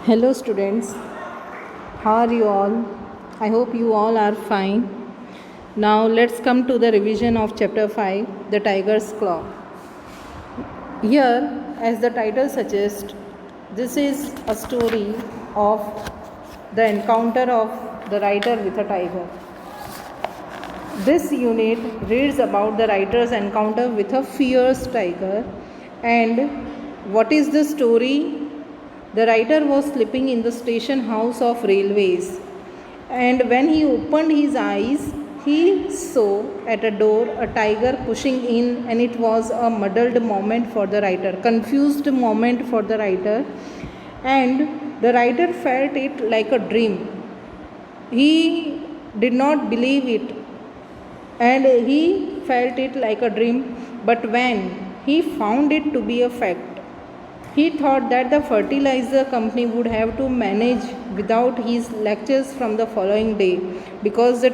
Hello, students. How are you all? I hope you all are fine. Now, let's come to the revision of chapter 5, The Tiger's Claw. Here, as the title suggests, this is a story of the encounter of the writer with a tiger. This unit reads about the writer's encounter with a fierce tiger. And what is the story? The writer was sleeping in the station house of railways, and when he opened his eyes, he saw at a door a tiger pushing in, and it was a muddled moment for the writer, confused moment for the writer, and the writer felt it like a dream. He did not believe it, and he felt it like a dream, but when he found it to be a fact, he thought that the fertilizer company would have to manage without his lectures from the following day, because the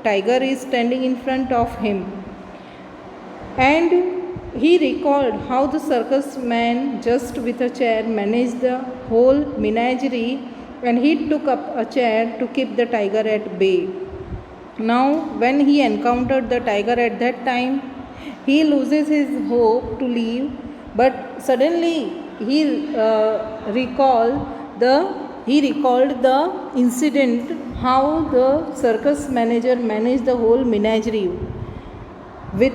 tiger is standing in front of him. And he recalled how the circus man, just with a chair, managed the whole menagerie, and he took up a chair to keep the tiger at bay. Now, when he encountered the tiger at that time, he loses his hope to leave, but suddenly he recalled the incident, how the circus manager managed the whole menagerie with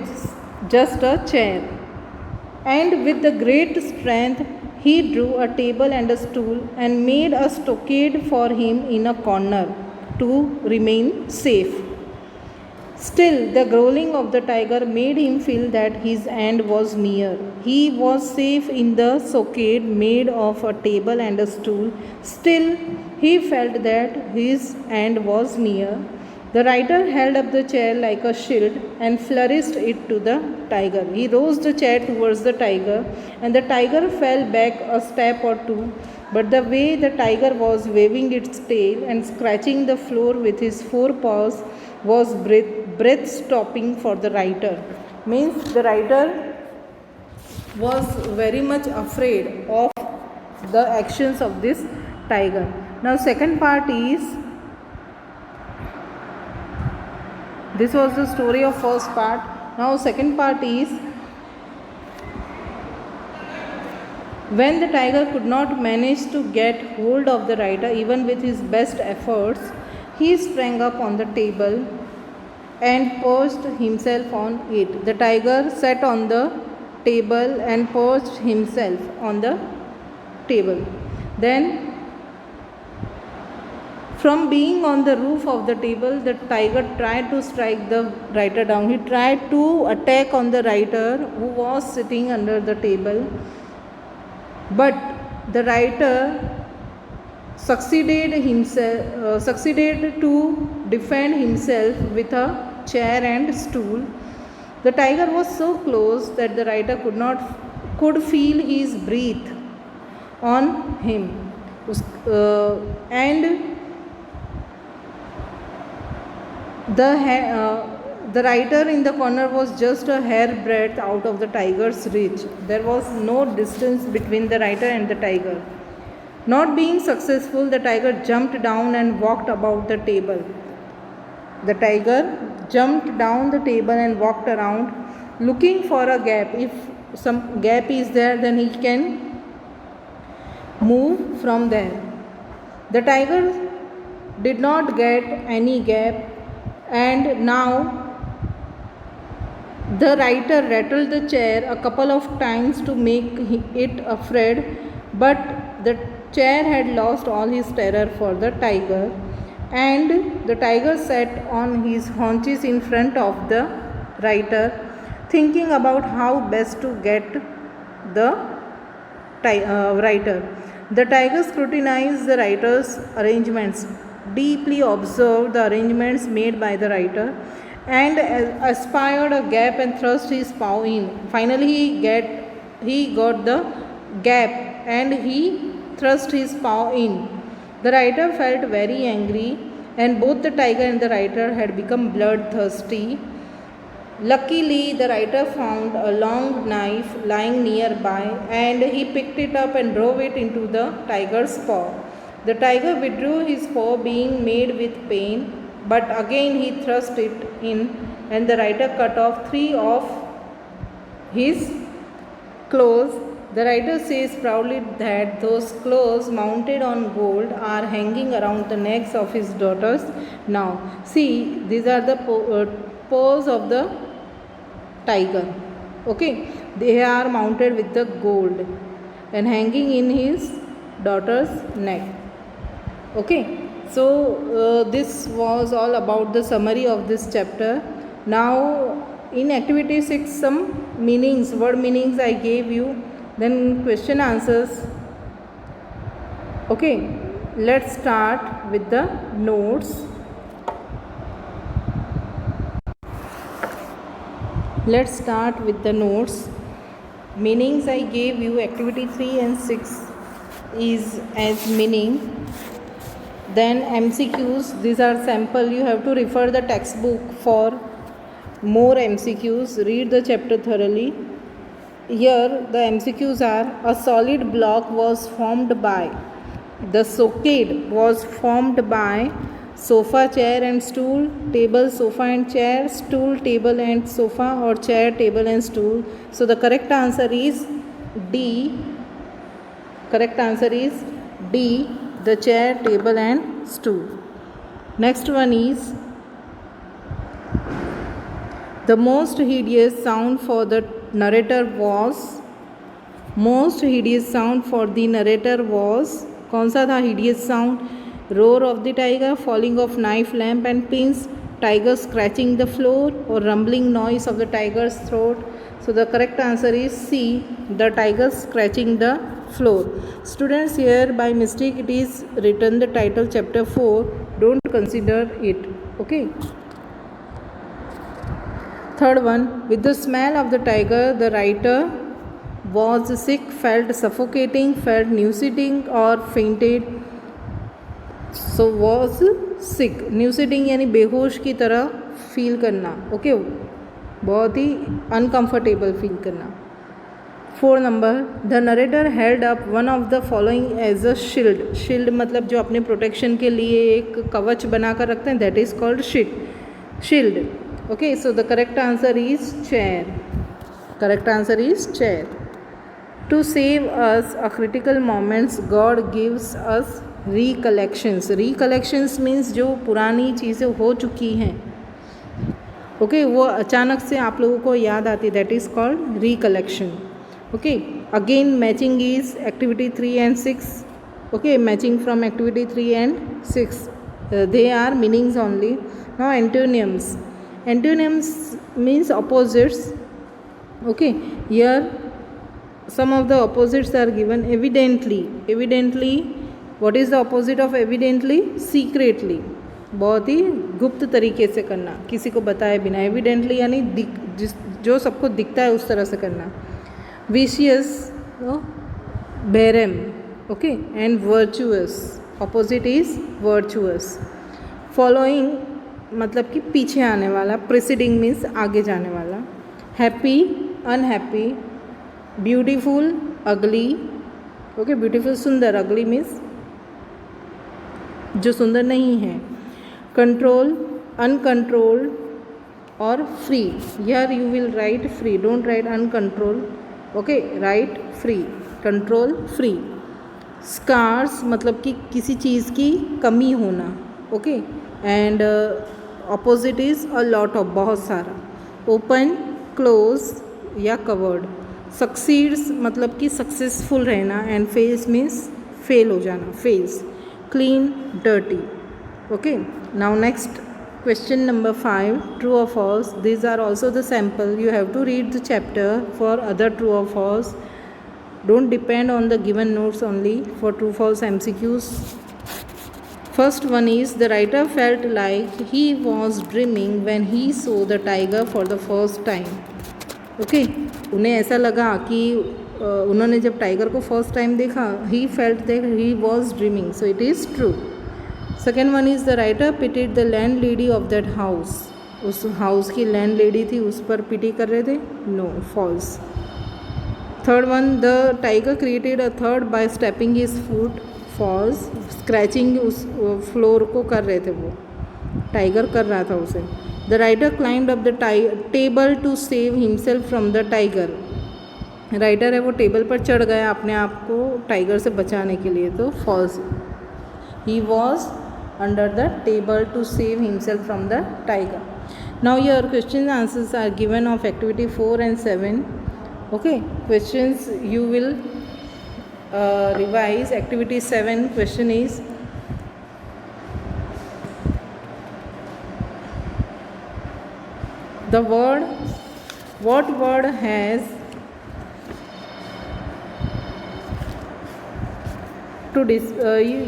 just a chair. And with the great strength, he drew a table and a stool and made a stockade for him in a corner to remain safe. Still, the growling of the tiger made him feel that his end was near. He was safe in the stockade made of a table and a stool. Still, he felt that his end was near. The writer held up the chair like a shield and flourished it to the tiger. He rose the chair towards the tiger, and the tiger fell back a step or two. But the way the tiger was waving its tail and scratching the floor with his forepaws was breath-stopping for the writer. Means the writer was very much afraid of the actions of this tiger. Now, second part is, this was the story of first part. Now, second part is, when the tiger could not manage to get hold of the writer even with his best efforts, he sprang up on the table and perched himself on it. The tiger sat on the table and perched himself on the table. Then, from being on the roof of the table, the tiger tried to strike the writer down. He tried to attack on the writer who was sitting under the table. But the writer succeeded to defend himself with a chair and stool. The tiger was so close that the writer could feel his breath on him, and the writer in the corner was just a hair breadth out of the tiger's reach. There was no distance between the writer and the tiger. Not being successful, the tiger jumped down and walked about the table. The tiger jumped down the table and walked around, looking for a gap. If some gap is there, then he can move from there. The tiger did not get any gap, and now the writer rattled the chair a couple of times to make it afraid, but the chair had lost all his terror for the tiger, and the tiger sat on his haunches in front of the writer, thinking about how best to get the writer. The tiger scrutinized the writer's arrangements, deeply observed the arrangements made by the writer, and aspired a gap and thrust his paw in. Finally, he got the gap and he thrust his paw in. The writer felt very angry, and both the tiger and the writer had become bloodthirsty. Luckily, the writer found a long knife lying nearby, and he picked it up and drove it into the tiger's paw. The tiger withdrew his paw, being made with pain, but again he thrust it in, and the writer cut off 3 of his claws. The writer says proudly that those claws mounted on gold are hanging around the necks of his daughters now. See, these are the paws of the tiger. Okay, they are mounted with the gold and hanging in his daughter's neck. Okay, so this was all about the summary of this chapter. Now in activity 6 some meanings, word meanings I gave you, then question answers. Okay, let's start with the notes. Let's start with the notes. Meanings I gave you, activity 3 and 6 is as meaning. Then MCQs, these are sample. You have to refer the textbook for more MCQs. Read the chapter thoroughly. Here the MCQs are: a solid block was formed by, the stockade was formed by sofa, chair and stool, table, sofa and chair, stool, table and sofa, or chair, table and stool. So the correct answer is D. Correct answer is D, the chair, table and stool. Next one is: the most hideous sound for the narrator was, most hideous sound for the narrator was, कौन सा था hideous sound? Roar of the tiger, falling of knife, lamp and pins, tiger scratching the floor, or rumbling noise of the tiger's throat. So the correct answer is C, the tiger scratching the floor. Students, here by mistake it is written the title chapter 4. Don't consider it. Okay. Third one: with the smell of the tiger, the writer was sick, felt suffocating, felt nauseating or fainted. So was sick, nauseating यानी बेहोश की तरह feel करना. Okay, बहुत ही uncomfortable feel करना. 4 number: the narrator held up one of the following as a shield. Shield मतलब जो अपने प्रोटेक्शन के लिए एक कवच बना कर रखते हैं, that is called shield. Okay, so the correct answer is chair. Correct answer is chair. To save us a critical moments, God gives us recollections. Recollections means जो पुरानी चीज़ें हो चुकी हैं, okay, वो अचानक से आप लोगों को याद आती, that is called recollection. Okay, again matching is activity 3 and 6. Okay, matching from activity 3 and 6. They are meanings only. Now antonyms. Antonyms means opposites. Okay, here some of the opposites are given. Evidently, what is the opposite of evidently? Secretly, बहुत ही गुप्त तरीके से करना, किसी को बताए बिना. Evidently यानी जो सबको दिखता है उस तरह से करना. Vicious, barren. Okay, and virtuous, opposite is virtuous. Following मतलब कि पीछे आने वाला. प्रीसीडिंग मीन्स आगे जाने वाला. Happy, unhappy. Beautiful, ugly. Okay, beautiful सुंदर, अगली मीन्स जो सुंदर नहीं है. कंट्रोल, अनकंट्रोल्ड और free. Here you will write free, don't write uncontrol. Okay, write free, control, free. Scarce मतलब कि किसी चीज़ की कमी होना. Okay, and opposite is a lot of, बहुत सारा. ओपन, क्लोज या कवर्ड. सक्सीड्स मतलब कि सक्सेसफुल रहना. एंड फेल्स मीन्स फेल हो जाना, fails. Clean, dirty. Okay, now next question number 5, true or false. These are also the sample. You have to read the chapter for other true or false. Don't depend on the given notes only for true false MCQs. First one is: the writer felt like he was dreaming when he saw the tiger for the first time. Okay, उन्हें ऐसा लगा कि उन्होंने जब tiger को first time देखा, he felt that he was dreaming. So it is true. Second one is: the writer pitied the landlady of that house. उस house की लैंडलेडी थी, उस पर पिटी कर रहे थे. No, false. Third one: the tiger created a third by stepping his foot. False, scratching उस floor को कर रहे थे, वो टाइगर कर रहा था उसे. The writer climbed up the table to save himself from the tiger. Writer है वो टेबल पर चढ़ गया अपने आप को टाइगर से बचाने के लिए, तो false. He was under the table to save himself from the tiger. Now your question answers are given of activity 4 and 7. Okay, questions you will revise. Activity 7 question is, the word, what word has to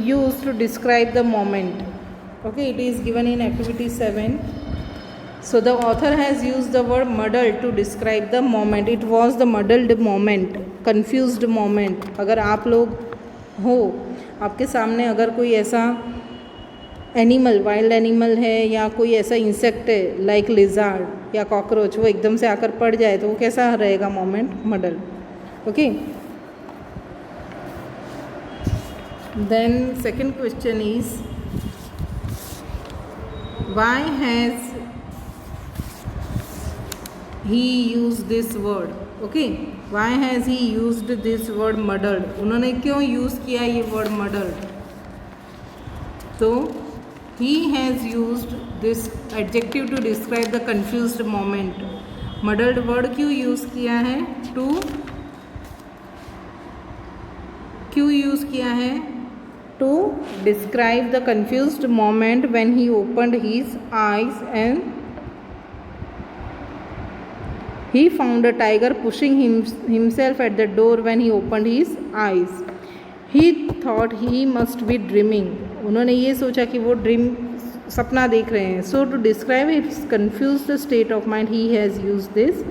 used to describe the moment. Okay, it is given in activity 7. So the author has used the word muddled to describe the moment. It was the muddled moment, confused moment. अगर आप लोग हो, आपके सामने अगर कोई ऐसा animal, wild animal है या कोई ऐसा इंसेक्ट है लाइक लिजार्ड या कॉकरोच, वो एकदम से आकर पड़ जाए तो वो कैसा रहेगा मोमेंट, मडल. Okay, then second question is, why has he used this word. Okay, why has he used this word muddled? उन्होंने क्यों यूज़ किया ये word muddled? तो he has used this adjective to describe the confused moment. muddled word क्यों use किया है? क्यों use किया है? To describe the confused moment when he opened his eyes and he found a tiger pushing himself at the door when he opened his eyes. He thought he must be dreaming. उन्होंने ये सोचा कि वो सपना देख रहे हैं. So to describe his confused state of mind, he has used this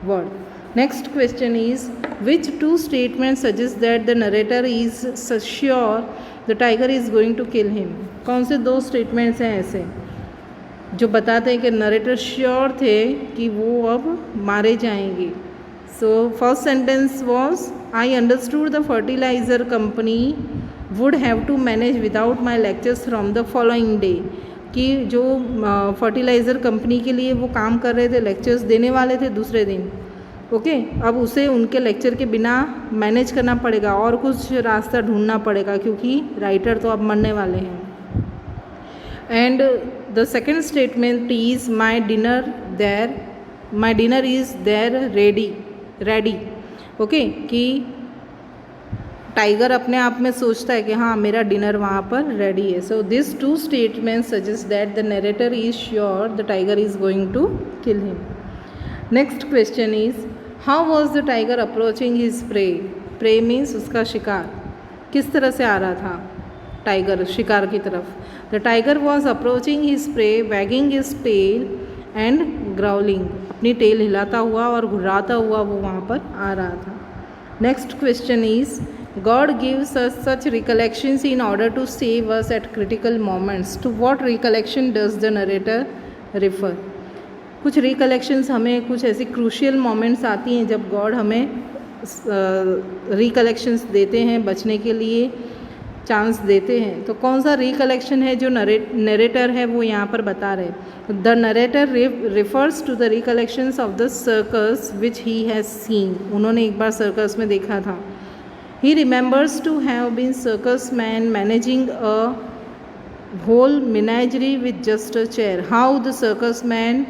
word. Next question is, which two statements suggest that the narrator is sure the tiger is going to kill him? कौन से दो statements हैं ऐसे जो बताते हैं कि narrator sure थे कि वो अब मारे जाएंगे? So first sentence was, I understood the fertiliser company would have to manage without my lectures from the following day. कि जो फर्टिलाइज़र कंपनी के लिए वो काम कर रहे थे, लेक्चर्स देने वाले थे दूसरे दिन. ओके, अब उसे उनके लेक्चर के बिना मैनेज करना पड़ेगा और कुछ रास्ता ढूंढना पड़ेगा क्योंकि राइटर तो अब मरने वाले हैं. And the second statement is, my dinner is there ready. Okay, कि टाइगर अपने आप में सोचता है कि हाँ मेरा डिनर वहाँ पर रेडी है. So this two statement suggest that the narrator is sure the tiger is going to kill him. Next question is, how was the tiger approaching his prey means उसका शिकार. किस तरह से आ रहा था टाइगर शिकार की तरफ? The tiger was approaching his prey wagging his tail and growling. अपनी टेल हिलाता हुआ और घुराता हुआ वो वहाँ पर आ रहा था. Next question is, God gives us such recollections in order to save us at critical moments. To what recollection does the narrator refer? कुछ रिकलेक्शंस हमें कुछ ऐसी क्रूशियल मोमेंट्स आती हैं जब गॉड हमें रिकलेक्शंस देते हैं, बचने के लिए चांस देते हैं. तो कौन सा रिकलेक्शन है जो नरेटर है वो यहाँ पर बता रहे? The narrator refers to the recollections of the circus which he has seen. उन्होंने एक बार सर्कस में देखा था. He remembers to have been circus man managing a whole menagerie with just a chair. How the circus man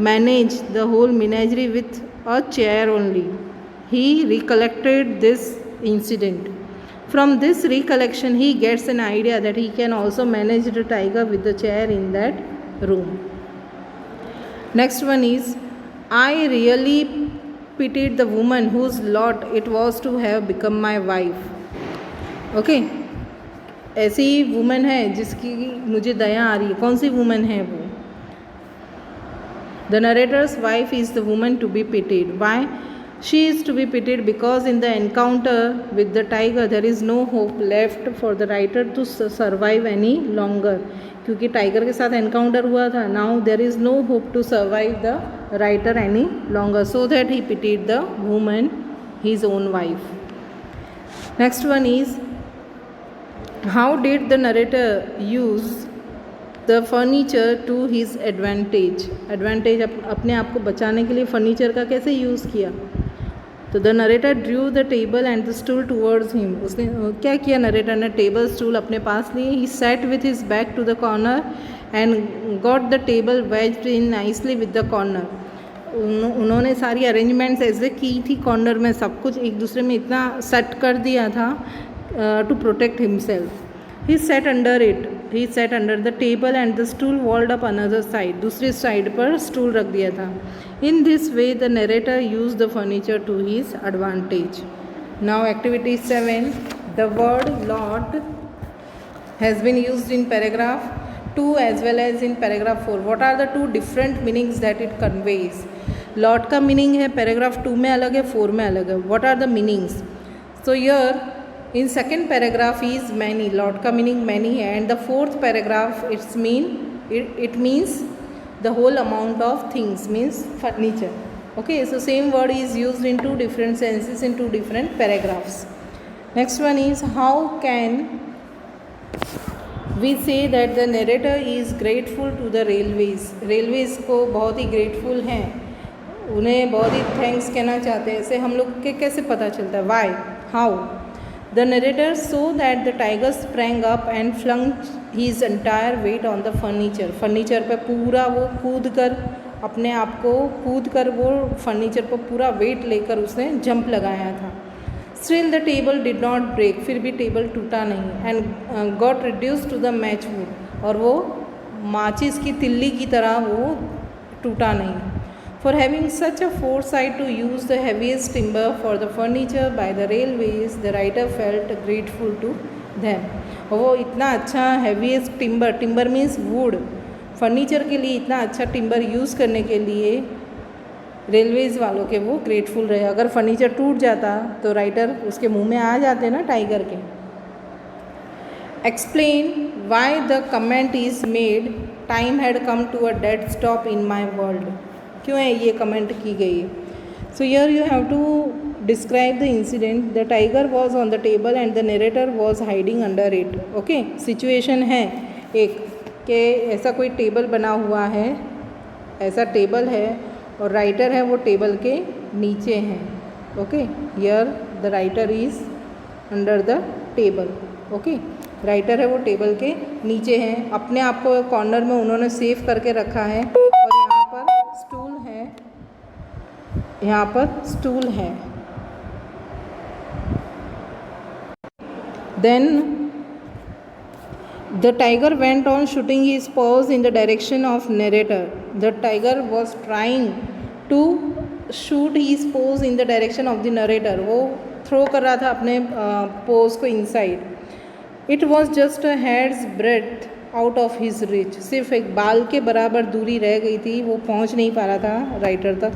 managed the whole menagerie with a chair only. He recollected this incident. From this recollection, he gets an idea that he can also manage the tiger with the chair in that room. Next one is, I really pitied the woman whose lot it was to have become my wife. Okay, ऐसी woman है जिसकी मुझे दया आ रही है. कौन सी woman है वो? The narrator's wife is the woman to be pitied. Why? She is to be pitied because in the encounter with the tiger there is no hope left for the writer to survive any longer. क्योंकि tiger के साथ encounter हुआ था. Now there is no hope to survive the writer any longer, so that he pitied the woman, his own wife. Next one is, how did the narrator use the furniture to his advantage? Advantage अपने आप को बचाने के लिए furniture का कैसे use किया? तो the narrator Drew the table and the stool towards him. उसने क्या किया? नरेटर ने टेबल स्टूल अपने पास लिए। He sat with his back to the corner and got the table wedged in nicely with the corner. उन्होंने सारी arrangements ऐसे की थी, कॉर्नर में सब कुछ एक दूसरे में इतना सेट कर दिया था to protect himself. He set under it, he set under the table and the stool walled up another side. दूसरी साइड पर स्टूल रख दिया था। In this way the narrator use the furniture to his advantage. Now activity 7, the word lot has been used in paragraph 2 as well as in paragraph 4. What are the two different meanings that it conveys? Lot का meaning है paragraph 2 में अलग है, 4 में अलग है. What are the meanings? So here in second paragraph is many. Lot का meaning many है, and the fourth paragraph it means the whole amount of things, means furniture. Okay, so same word is used in two different senses in two different paragraphs. Next one is, how can we say that the narrator is grateful to the railways? railways को बहुत ही grateful हैं, उन्हें बहुत ही thanks कहना चाहते हैं. ऐसे हम लोग के कैसे पता चलता है? Why, how? The narrator so that the tiger sprang up and flung his entire weight on the furniture. Furniture पर पूरा वो कूद कर, अपने आप को कूद कर वो फर्नीचर पर पूरा वेट लेकर उसने जंप लगाया था. Still the table did not break, फिर भी टेबल टूटा नहीं. And got reduce to the match wood, और वो माचिस की तिल्ली की तरह वो टूटा नहीं. For having such a foresight to use the heaviest timber for the furniture by the railways, the writer felt grateful to them. और वो इतना अच्छा heaviest timber, timber means wood, furniture के लिए इतना अच्छा टिम्बर यूज़ करने के लिए रेलवेज़ वालों के वो ग्रेटफुल रहे. अगर फर्नीचर टूट जाता तो राइटर उसके मुंह में आ जाते ना टाइगर के. Explain why the comment is made, time had come to a dead stop in my world. क्यों है ये कमेंट की गई है? So here you have to describe the incident. The tiger was on the table and the narrator was hiding under it. Okay, situation है एक कि ऐसा कोई टेबल बना हुआ है, ऐसा टेबल है और राइटर है वो टेबल के नीचे हैं. Okay, here the writer is under the table. Okay, writer है वो टेबल के नीचे हैं, अपने आप को कॉर्नर में उन्होंने सेव करके रखा है. और यहाँ पर स्टूल है, यहाँ पर स्टूल है. Then the tiger went on shooting his paws in the direction of narrator. The tiger was trying to shoot his paws in the direction of the narrator. वो थ्रो कर रहा था अपने पोज को inside. It was just a hand's breadth out of his reach. सिर्फ एक बाल के बराबर दूरी रह गई थी, वो पहुंच नहीं पा रहा था राइटर तक.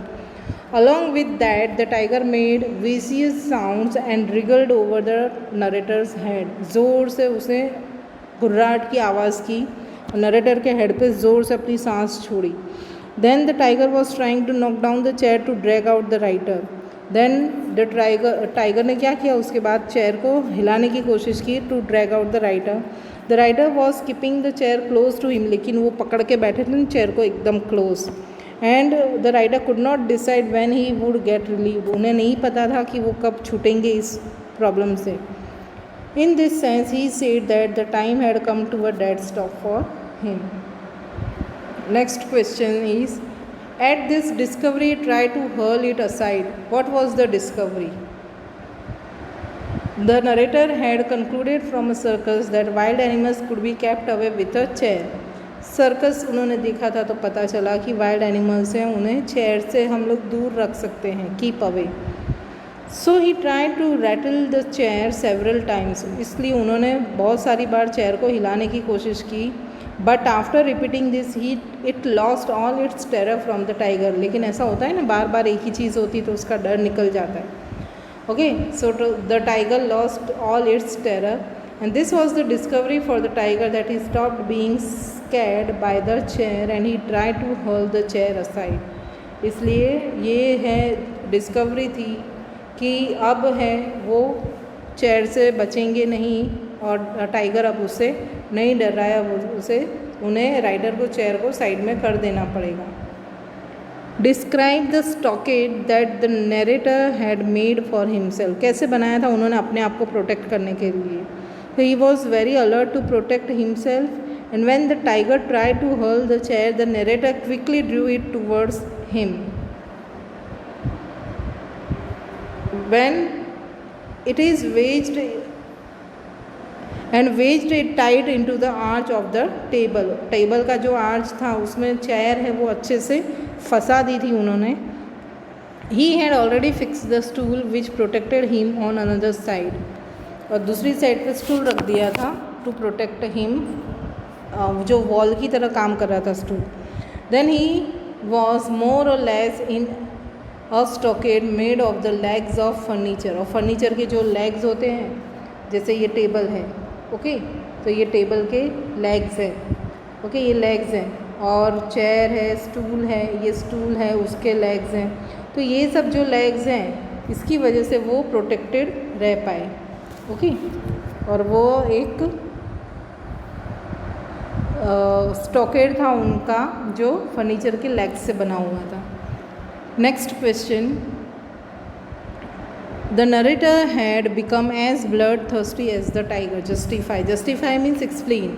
Along with that the tiger made vicious sounds and रिगल्ड over the narrator's head. ज़ोर से उसने घुर्राहट की आवाज़ की और नरेटर के हेड पे ज़ोर से अपनी सांस छोड़ी. Then the tiger was trying to knock down the chair to drag out the writer. Then the tiger ने क्या किया? उसके बाद चेयर को हिलाने की कोशिश की to drag out the writer. The writer was keeping the chair close to him, लेकिन वो पकड़ के बैठे थे चेयर को एकदम close. And the writer could not decide when he would get relieve. उन्हें नहीं पता था कि वो कब छूटेंगे इस प्रॉब्लम से. In this sense he said that the time had come to a dead stop for him. Next question is, at this discovery try to hurl it aside. What was the discovery? The narrator had concluded from a circus that wild animals could be kept away with a chair. Circus उन्होंने देखा था तो पता चला कि wild animals हैं, उन्हें chair से हम लोग दूर रख सकते हैं, keep away. So he try to rattle the chair several times. इसलिए उन्होंने बहुत सारी बार चेयर को हिलाने की कोशिश की. But after repeating this it lost all its terror from the tiger. लेकिन ऐसा होता है ना, बार बार एक ही चीज़ होती तो उसका डर निकल जाता है. Okay, so the tiger lost all its terror and this was the discovery for the tiger that he stopped being scared by the chair and he try to hurl the chair aside. इसलिए ये है discovery थी कि अब है वो chair से बचेंगे नहीं और टाइगर अब उससे नहीं डर रहा है, अब उन्हें राइडर को चेयर को साइड में कर देना पड़ेगा। Describe the stockade that the narrator had made for himself. कैसे बनाया था उन्होंने अपने आप को प्रोटेक्ट करने के लिए। तो he was very alert to protect himself and when the tiger try to hurl the chair the narrator quickly drew it towards him. When it is wedged it tight into the arch of the table। Table का जो arch था उसमें chair है वो अच्छे से फंसा दी थी उन्होंने। He had already fixed the stool which protected him on another side। और दूसरी साइड पे स्टूल रख दिया था टू प्रोटेक्ट हिम, जो वॉल की तरह काम कर रहा था stool. Then he was more or less in a stockade made of the legs of furniture। और फर्नीचर के जो लेग्स होते हैं, जैसे ये टेबल है, ओके, तो ये टेबल के लेग्स है, ओके, ये लेग्स हैं, और चेयर है, स्टूल है, ये स्टूल है, उसके लेग्स हैं। तो ये सब जो लेग्स हैं इसकी वजह से वो प्रोटेक्टेड रह पाए, ओके। और वो एक स्टॉकेड था उनका जो फर्नीचर के लेग्स से बना हुआ था। Next question, the narrator had become as bloodthirsty as the tiger। Justify means explain।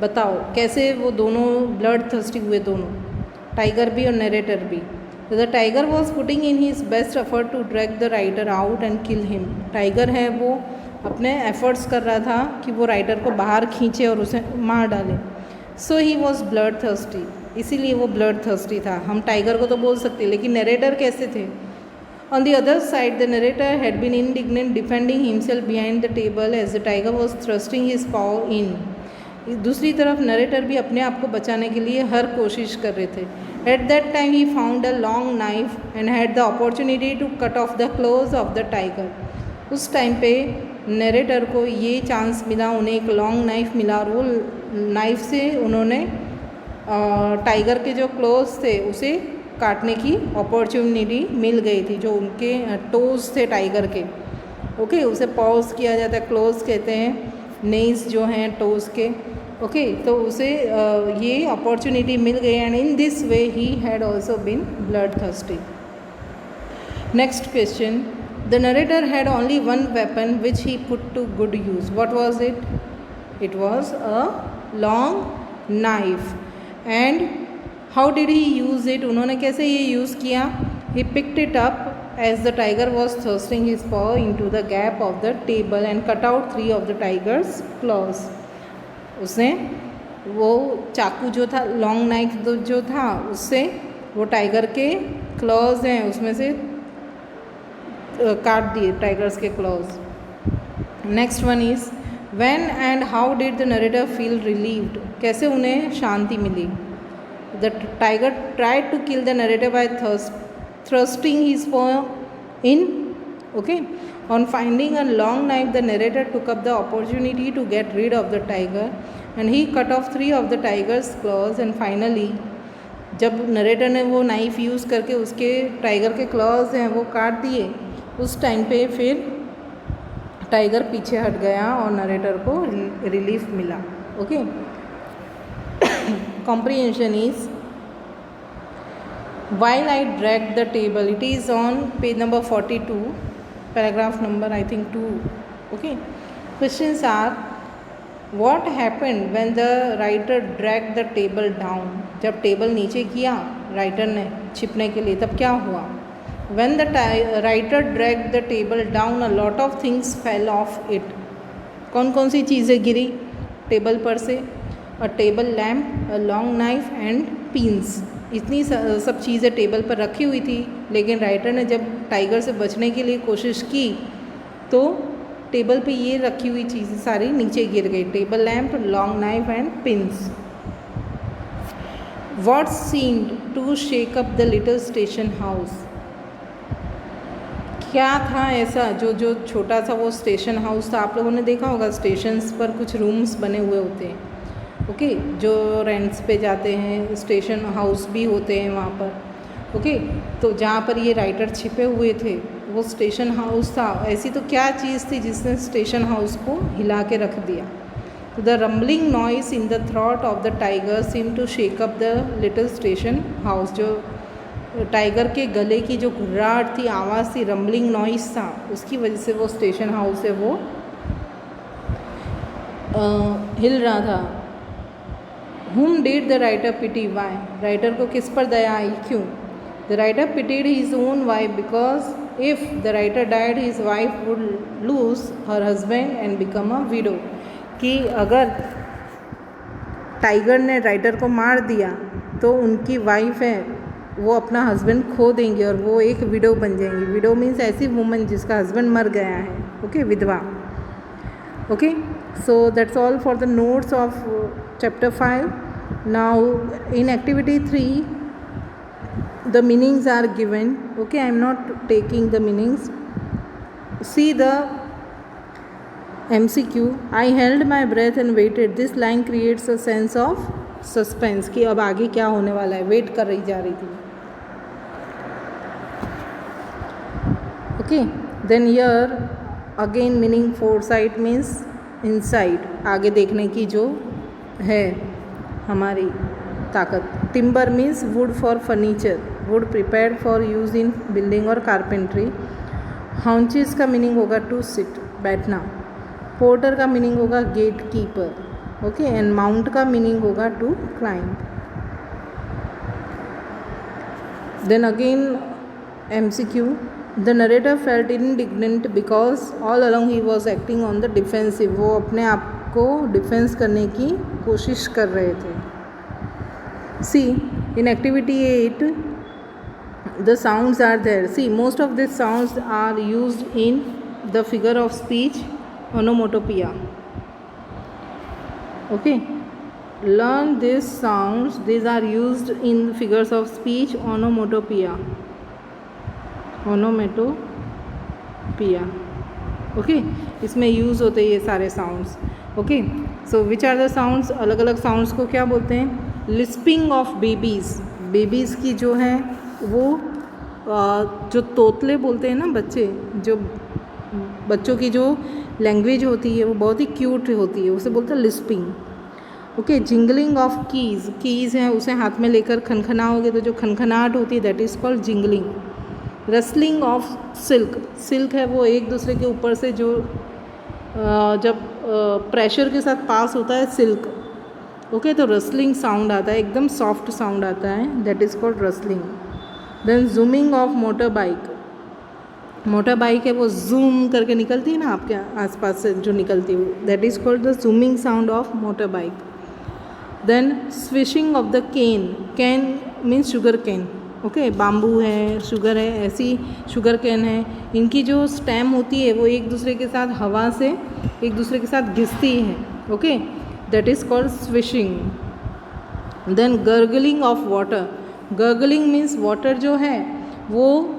बताओ कैसे वो दोनों bloodthirsty हुए, दोनों, टाइगर भी और नरेटर भी। तो the tiger was putting in his best effort to drag the rider out and kill him। Tiger है वो अपने efforts कर रहा था कि वो राइडर को बाहर खींचे और उसे मार डाले। So he was bloodthirsty, इसीलिए वो ब्लड थर्स्टी था। हम टाइगर को तो बोल सकते, लेकिन नरेटर कैसे थे? On the other side the narrator had been indignant defending himself behind the table as the tiger was thrusting his paw in. दूसरी तरफ नरेटर भी अपने आप को बचाने के लिए हर कोशिश कर रहे थे। At that time he found a long knife and had the opportunity to cut off the claws of the tiger. उस टाइम पे नरेटर को ये चांस मिला, उन्हें एक लॉन्ग नाइफ मिला और वो नाइफ से उन्होंने टाइगर के जो क्लोज थे उसे काटने की अपॉर्चुनिटी मिल गई थी। जो उनके टोज थे टाइगर के, ओके, उसे पॉज किया जाता है, क्लोज कहते हैं, नेल्स जो हैं टोज के, ओके। तो उसे ये अपॉर्चुनिटी मिल गई and in this way he had also been bloodthirsty. Next question, the narrator had only one weapon which he put to good use. What was it? It was a long knife. And how did he use it? उन्होंने कैसे ये use किया? He picked it up as the tiger was thrusting his paw in to the gap of the table and cut out 3 of the tigers clause. उसने वो चाकू जो था, long knife जो था, उससे वो टाइगर के क्लॉज हैं उसमें से काट दिए टाइगर्स के clause. Next one is When and how did the narrator feel relieved? कैसे उन्हें शांति मिली? The tiger tried to kill the narrator by thrusting his paw in, okay. On finding a long knife, the narrator took up the opportunity to get rid of the tiger and he cut off 3 of the tiger's claws and finally जब narrator ने वो knife use करके उसके tiger के clause हैं वो काट दिए, उस टाइम पे फिर टाइगर पीछे हट गया और नरेटर को रिलीफ मिला, okay. Comprehension is while I dragged the table, it is on page number 42, paragraph number I think 2, okay. Questions are, what happened when the writer dragged the table down? जब table नीचे किया writer ने छिपने के लिए, तब क्या हुआ? When the writer dragged the table down, a lot of things fell off it. कौन कौन सी चीज़ें गिरी टेबल पर से? A table lamp, a long knife and pins. इतनी सब चीज़ें टेबल पर रखी हुई थी, लेकिन राइटर ने जब टाइगर से बचने के लिए कोशिश की तो टेबल पे ये रखी हुई चीज़ें सारी नीचे गिर गई। Table lamp, long knife and pins. What seemed to shake up the little station house? क्या था ऐसा जो छोटा सा वो स्टेशन हाउस था? आप लोगों ने देखा होगा स्टेशंस पर कुछ रूम्स बने हुए होते हैं, ओके, जो रेंट्स पे जाते हैं, स्टेशन हाउस भी होते हैं वहाँ पर, ओके। तो जहाँ पर ये राइटर छिपे हुए थे वो स्टेशन हाउस था, ऐसी तो क्या चीज़ थी जिसने स्टेशन हाउस को हिला के रख दिया। तो the rumbling noise in the throat of the tiger seem to shake up the little station house. जो टाइगर के गले की जो घुर्राहट थी, आवाज़ थी, रम्बलिंग नॉइस था, उसकी वजह से वो स्टेशन हाउस है वो हिल रहा था। Whom did the writer pity? Why? Writer को किस पर दया आई, क्यों? The writer pitied his own wife because if the writer died, his wife would lose her husband and become a widow. कि अगर टाइगर ने राइटर को मार दिया तो उनकी वाइफ है वो अपना हस्बैंड खो देंगे और वो एक विडो बन जाएंगी। विडो मीन्स ऐसी वुमन जिसका हस्बैंड मर गया है, ओके, विधवा। Okay, so that's all for the notes of chapter 5. Now in activity 3 the meanings are given. Okay, I am not taking the meanings. See the MCQ. I held my breath and waited. This line creates a sense of suspense कि अब आगे क्या होने वाला है, wait कर रही जा रही थी। Okay, then here again meaning foresight means insight, आगे देखने की जो है हमारी ताकत। Timber means wood for furniture, wood prepared for use in building और कारपेंट्री। हाउंचेस का मीनिंग होगा टू सिट, बैठना। पोर्टर का मीनिंग होगा gate keeper, okay, and mount का मीनिंग होगा to climb. Then again MCQ. The narrator felt indignant because all along he was acting on the defensive. वो अपने आप को डिफेंस करने की कोशिश कर रहे थे। See, in activity 8 the sounds are there. See, most of these sounds are used in the figure of speech onomatopoeia. Okay, learn these sounds. These are used in figures of speech onomatopoeia. Onomatopoeia, okay, इसमें use होते हैं ये सारे sounds. Okay, so which are the sounds? अलग अलग sounds को क्या बोलते हैं? लिस्पिंग ऑफ बेबीज़, बेबीज़ की जो है वो जो तोतले बोलते हैं ना बच्चे, जो बच्चों की जो लैंग्वेज होती है वो बहुत ही क्यूट होती है, उसे बोलते हैं lisping. Okay, jingling of keys, keys हैं उसे हाथ में लेकर खनखनाओगे तो जो खनखनाहट होती है that is called jingling. Rustling of silk, silk है वो एक दूसरे के ऊपर से जो जब प्रेशर के साथ पास होता है सिल्क, ओके, तो रसलिंग साउंड आता है, एकदम सॉफ्ट साउंड आता है, that is called rustling. Then zooming of motor bike, motor bike है वो जूम करके निकलती है ना आपके आसपास से जो निकलती है, that is called the zooming sound of motor bike. Then swishing of the cane, cane means sugar cane, okay, bamboo है, शुगर है, ऐसी शुगर कैन है, इनकी जो स्टेम होती है वो एक दूसरे के साथ हवा से एक दूसरे के साथ घिसती है, okay, that is called swishing. Then gargling of water, gargling means water जो है वो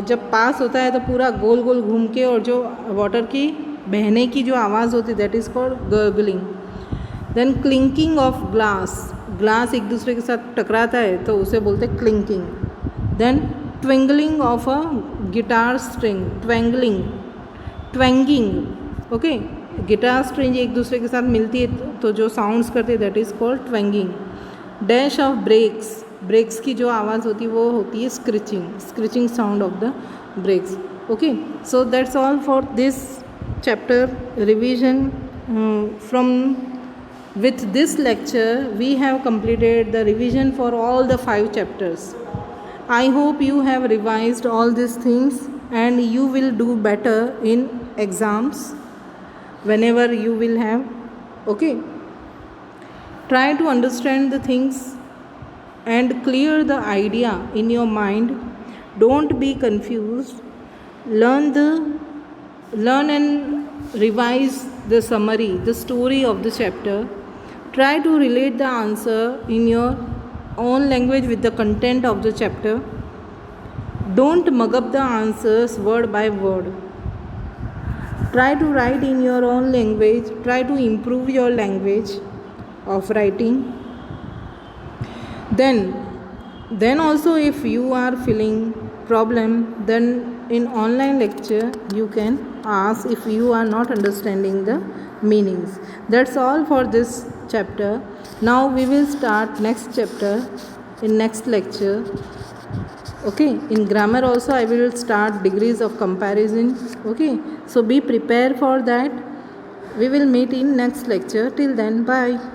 जब पास होता है तो पूरा गोल गोल घूम के और जो वाटर की बहने की जो आवाज़ होती है that is called gargling. Then clinking of glass, glass एक दूसरे के साथ टकराता है तो उसे बोलते हैं clinking. Then twangling of a guitar string, twangling, twanging, okay, guitar string एक दूसरे के साथ मिलती है तो जो साउंड्स करते हैं that is called twanging. Dash of brakes, brakes की जो आवाज़ होती है वो होती है screeching, screeching sound of the brakes. Okay, so that's all for this chapter revision from With this lecture, we have completed the revision for all the 5 chapters. I hope you have revised all these things and you will do better in exams whenever you will have. Okay. Try to understand the things and clear the idea in your mind. Don't be confused. Learn and revise the summary, the story of the chapter. Try to relate the answer in your own language with the content of the chapter. Don't mug up the answers word by word. Try to write in your own language. Try to improve your language of writing. Then also if you are feeling problem, then in online lecture you can ask if you are not understanding the meanings. That's all for this chapter. Now we will start next chapter in next lecture. Okay, in grammar also I will start degrees of comparison. Okay, so be prepared for that. We will meet in next lecture. Till then, bye.